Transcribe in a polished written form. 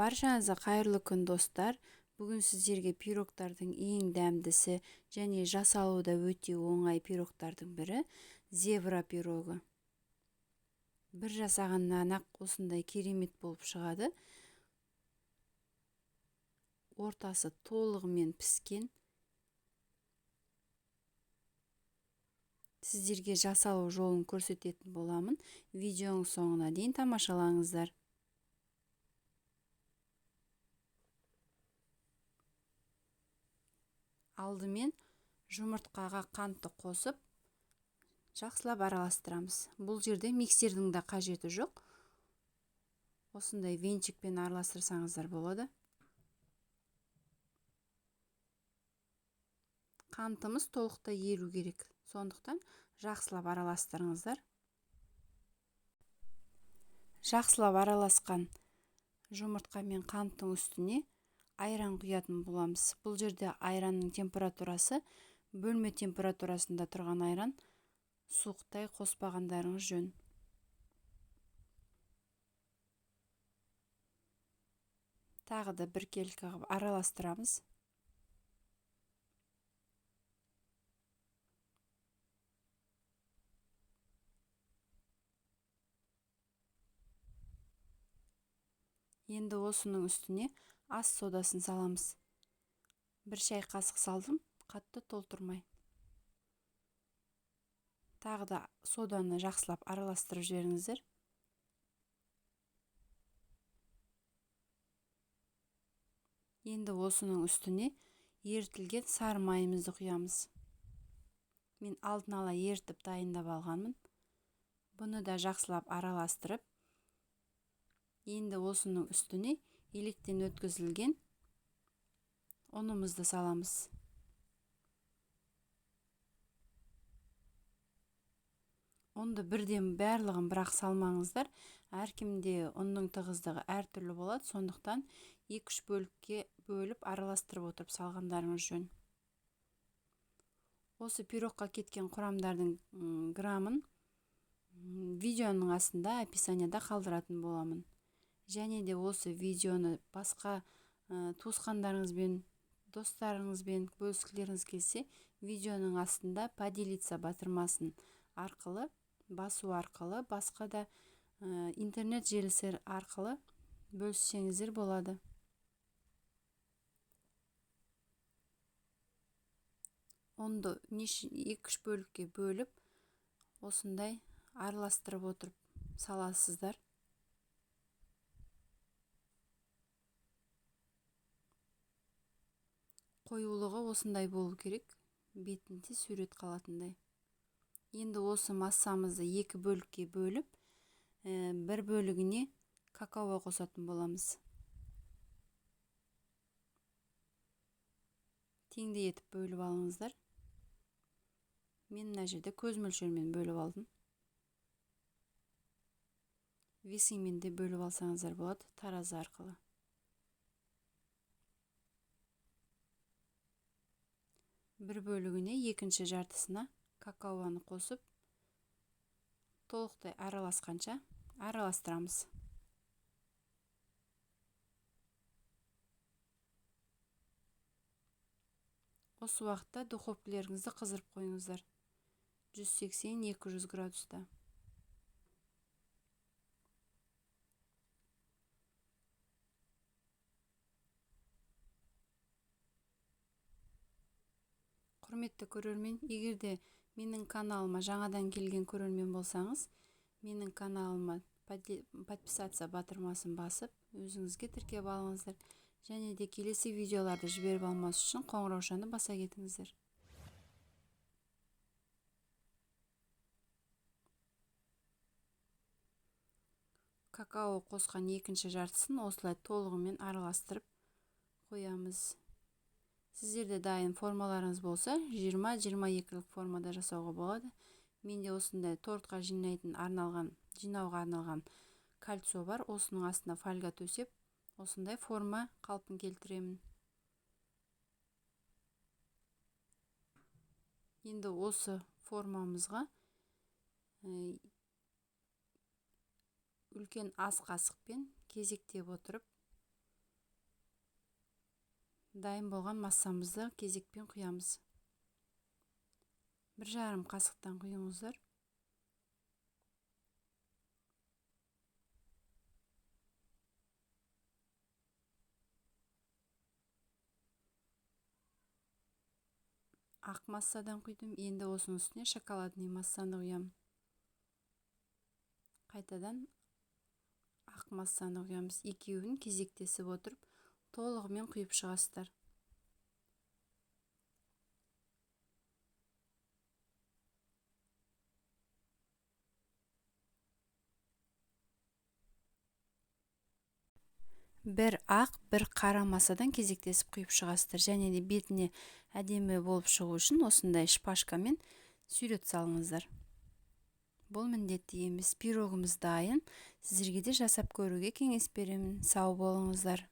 Баршаңызға қайырлы күн достар. Бүгін сіздерге пирогтардың ең дәмдісі және жасалуы да өте оңай пирогтардың бірі зебра пирогы. Бір жасағаннан ақ осындай керемет болып шығады. Ортасы толығымен піскен. Сіздерге жасалу жолын көрсететін боламын. Видеоның соңына дейін тамашалаңыздар. Алдымен жұмыртқаға қантты қосып, жақсылап араластырамыз. Бұл жерде миксердің де қажеті жоқ. Осындай венчикпен араластырсаңыздар болады. Қантымыз толықтай еру керек. Сондықтан жақсылап араластырыңыздар. Жақсылап араласқан жұмыртқа мен қанттың үстіне айран құятын боламыз. Бұл жерде айранның температурасы бөлме температурасында тұрған айран, суықтай қоспағандарыңыз жөн. Тағы да біркелкі қылып араластырамыз. Енді осының үстіне ас содасын саламыз. Бір шай қасық салдым, қатты толтырмай. Тағы да соданы жақсылап араластырып жіберіңіздер. Енді осының үстіне ерітілген сары майымызды құямыз. Мен алдын ала ерітіп дайындап алғанмын. Бұны да жақсылап араластырып, енді осының үстіне електен өткізілген ұнымызды саламыз. Ұнды бірден барлығын бірақ салмаңыздар. Әркімде ұнның тығыздығы әртүрлі болады, сондықтан 2-3 бөлікке бөліп араластырып отырып салғандарыңыз жөн. Осы пирогқа кеткен құрамдардың грамын видеоның астында описанияда қалдыратын боламын. Және де осы видеоны басқа туысқандарыңызбен, достарыңызбен бөліскілеріңіз келсе, видеоның астында поделиться батырмасын арқылы, басу арқылы, басқа да интернет желісі арқылы бөліссеңіздер болады. Онды 2-3 бөлікке бөліп, осындай араластырып отырып саласыздар. Қоюлығы осындай болу керек, бетінде сурет қалатындай. Енді осы массамызды 2 бөлікке бөліп, бір бөлігіне какао қосатын боламыз. Теңдей етіп бөліп алыңыздар. Мен мына жерде көз мөлшерімен бөліп алдым. Весіңмен де бөліп алсаңыздар болады, таразы арқылы. Бір бөлігіне екінші жартысына какаоны қосып, толықтай араласқанша араластырамыз. Осы уақытта духовкілеріңізді қыздырып қойыңыздар. 180-200 градуста. Құрметті көрермен, егер де менің каналыма жаңадан келген көрермен болсаңыз, менің каналыма подписаться батырмасын басып, өзіңізге тіркеп алыңыздар. Және де келесі видеоларды жіберіп алмас үшін қоңыраушаны баса кетіңіздер. Какао қосқан екінші жартысын осылай толығымен араластырып қоямыз. Сіздерде дайын формаларыңыз болса, 20-22 формада жасауға болады. Менде осындай тортқа жинауға арналған кольцо бар. Осының астына фольга төсеп, осындай форма қалпын келтіремін. Енді осы формамызға үлкен ас қасықпен кезектеп отырып Дайын болған массамызды кезекпен құямыз. 1,5 қасықтан құйыңыздар. Ақ массадан құйдым. Енді осының үстіне шоколадный массаны құямын. Қайтадан ақ массаны құямыз. Екеуін кезектесіп отырып, толығымен құйып шығасыздар. Бір ақ, бір қара массадан кезектесіп құйып шығасыздар. Және де бетіне әдемі болып шығу үшін осындай шпажкамен сүйрет салыңыздар. Бұл міндетті емес. Пирогымыз дайын. Сіздерге де жасап көруге кеңес беремін. Сау болыңыздар.